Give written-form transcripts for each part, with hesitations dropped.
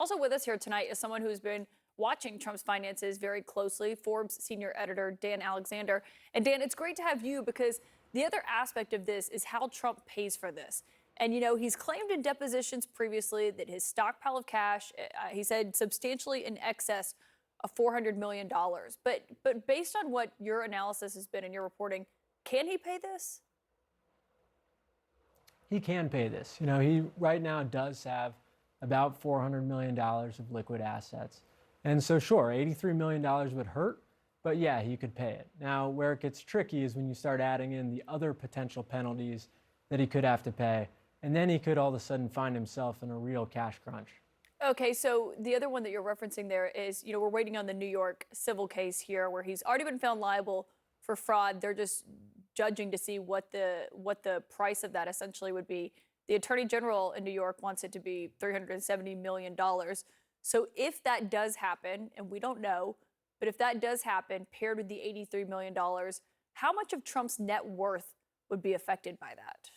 Also with us here tonight is someone who's been watching Trump's finances very closely, Forbes senior editor Dan Alexander. And Dan, it's great to have you because the other aspect of this is how Trump pays for this. And, you know, he's claimed in depositions previously that his stockpile of cash, he said substantially in excess of $400 million. But based on what your analysis has been and your reporting, can he pay this? He can pay this. You know, he right now does have about $400 million of liquid assets. And so sure, $83 million would hurt, but yeah, he could pay it. Now, where it gets tricky is when you start adding in the other potential penalties that he could have to pay. And then he could all of a sudden find himself in a real cash crunch. Okay, so the other one that you're referencing there is, you know, we're waiting on the New York civil case here where he's already been found liable for fraud. They're just judging to see what the price of that essentially would be. The Attorney General in New York wants it to be $370 million. So if that does happen, and we don't know, but if that does happen, paired with the $83 million, how much of Trump's net worth would be affected by that?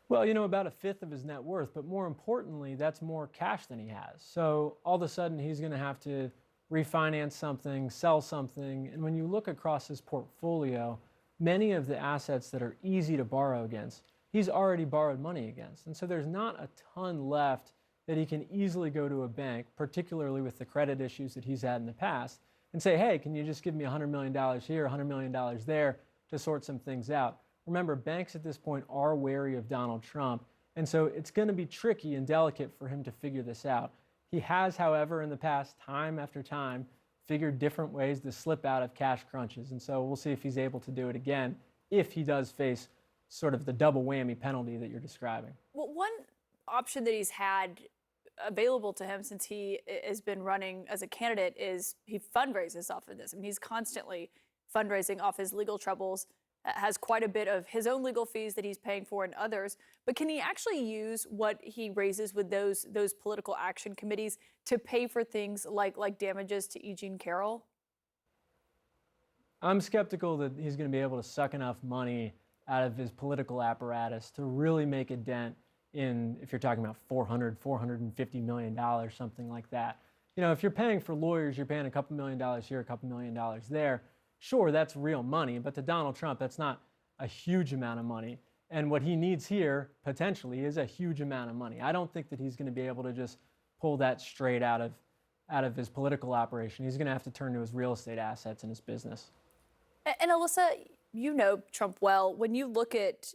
Well, you know, about a fifth of his net worth, but more importantly, that's more cash than he has. So all of a sudden, he's going to have to refinance something, sell something. And when you look across his portfolio, many of the assets that are easy to borrow against, he's already borrowed money against. And so there's not a ton left that he can easily go to a bank, particularly with the credit issues that he's had in the past, and say, hey, can you just give me $100 million here, $100 million there to sort some things out? Remember, banks at this point are wary of Donald Trump, and so it's going to be tricky and delicate for him to figure this out. He has, however, in the past, time after time, figured different ways to slip out of cash crunches, and so we'll see if he's able to do it again if he does face sort of the double whammy penalty that you're describing. Well, one option that he's had available to him since he has been running as a candidate is he fundraises off of this. I mean, he's constantly fundraising off his legal troubles, has quite a bit of his own legal fees that he's paying for and others. But can he actually use what he raises with those political action committees to pay for things like damages to Eugene Carroll? I'm skeptical that he's going to be able to suck enough money out of his political apparatus to really make a dent in, if you're talking about $450 million, something like that. You know, if you're paying for lawyers, you're paying a couple $1 million here, a couple $1 million there. Sure, that's real money, but to Donald Trump, that's not a huge amount of money. And what he needs here, potentially, is a huge amount of money. I don't think that he's going to be able to just pull that straight out of his political operation. He's going to have to turn to his real estate assets and his business. And Alyssa, you know Trump well. When you look at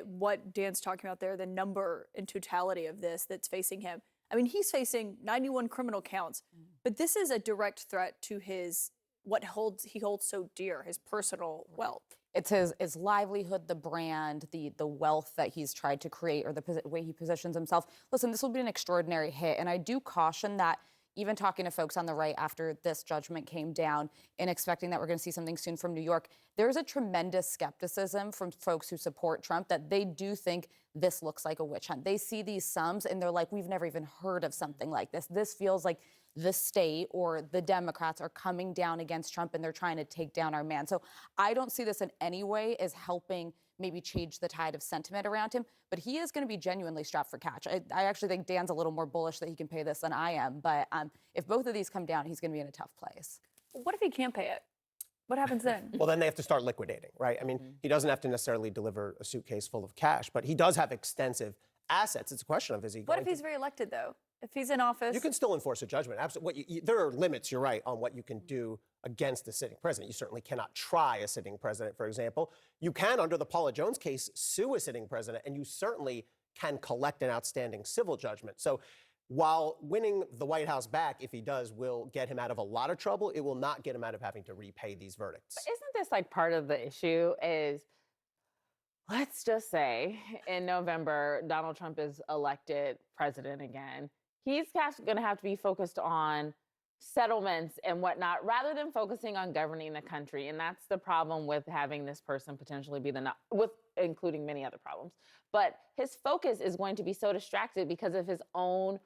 what Dan's talking about there, the number and totality of this that's facing him, I mean, he's facing 91 criminal counts, but this is a direct threat to what he holds so dear, his personal wealth. It's his livelihood, the brand, the wealth that he's tried to create, or the way he positions himself. Listen, this will be an extraordinary hit, and I do caution that even talking to folks on the right after this judgment came down and expecting that we're going to see something soon from New York, there's a tremendous skepticism from folks who support Trump that they do think this looks like a witch hunt. They see these sums and they're like, we've never even heard of something like this. This feels like the state or the Democrats are coming down against Trump and they're trying to take down our man. So I don't see this in any way as helping maybe change the tide of sentiment around him, but he is going to be genuinely strapped for cash. I actually think Dan's a little more bullish that he can pay this than I am, but if both of these come down, he's going to be in a tough place. What if he can't pay it? What happens then? Well, then they have to start liquidating, right? I mean, he doesn't have to necessarily deliver a suitcase full of cash, but he does have extensive assets. It's a question of, is he What if he's reelected, though? If he's in office? You can still enforce a judgment. Absolutely. There are limits, you're right, on what you can do against a sitting president. You certainly cannot try a sitting president, for example. You can, under the Paula Jones case, sue a sitting president, and you certainly can collect an outstanding civil judgment. So while winning the White House back, if he does, will get him out of a lot of trouble, it will not get him out of having to repay these verdicts. But isn't this like part of the issue is, let's just say in November, Donald Trump is elected president again. He's going to have to be focused on settlements and whatnot, rather than focusing on governing the country. And that's the problem with having this person potentially be including many other problems. But his focus is going to be so distracted because of his own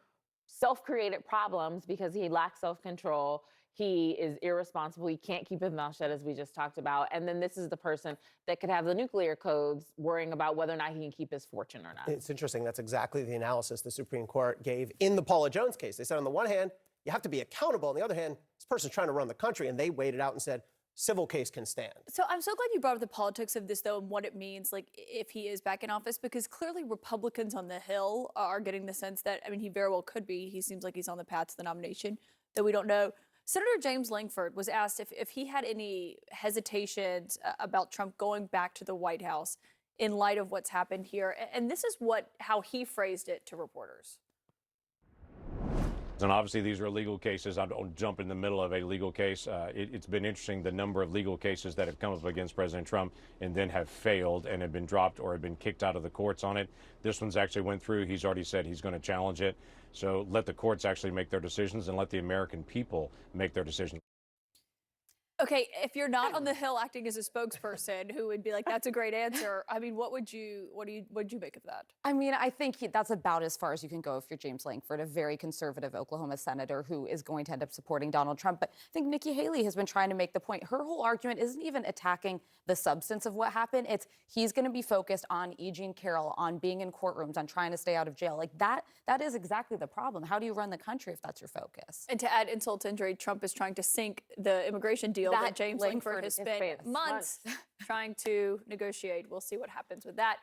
self-created problems, because he lacks self-control. He is irresponsible. He can't keep his mouth shut, as we just talked about. And then this is the person that could have the nuclear codes worrying about whether or not he can keep his fortune or not. It's interesting. That's exactly the analysis the Supreme Court gave in the Paula Jones case. They said, on the one hand, you have to be accountable. On the other hand, this person's trying to run the country, and they weighed it out and said, civil case can stand. So I'm so glad you brought up the politics of this, though, and what it means, like, if he is back in office, because clearly Republicans on the Hill are getting the sense that, I mean, he very well could be. He seems like he's on the path to the nomination, though we don't know. Senator James Langford was asked if he had any hesitations about Trump going back to the White House in light of what's happened here. And this is how he phrased it to reporters. And obviously, these are legal cases. I don't jump in the middle of a legal case. It's been interesting, the number of legal cases that have come up against President Trump and then have failed and have been dropped or have been kicked out of the courts on it. This one's actually went through. He's already said he's going to challenge it. So let the courts actually make their decisions and let the American people make their decisions. Okay, if you're not on the Hill acting as a spokesperson who would be like, that's a great answer, I mean, what'd you make of that? I mean, I think that's about as far as you can go if you're James Langford, a very conservative Oklahoma senator who is going to end up supporting Donald Trump. But I think Nikki Haley has been trying to make the point. Her whole argument isn't even attacking the substance of what happened. It's he's going to be focused on E. Jean Carroll, on being in courtrooms, on trying to stay out of jail. Like that is exactly the problem. How do you run the country if that's your focus? And to add insult to injury, Trump is trying to sink the immigration deal that James Langford has spent months trying to negotiate. We'll see what happens with that.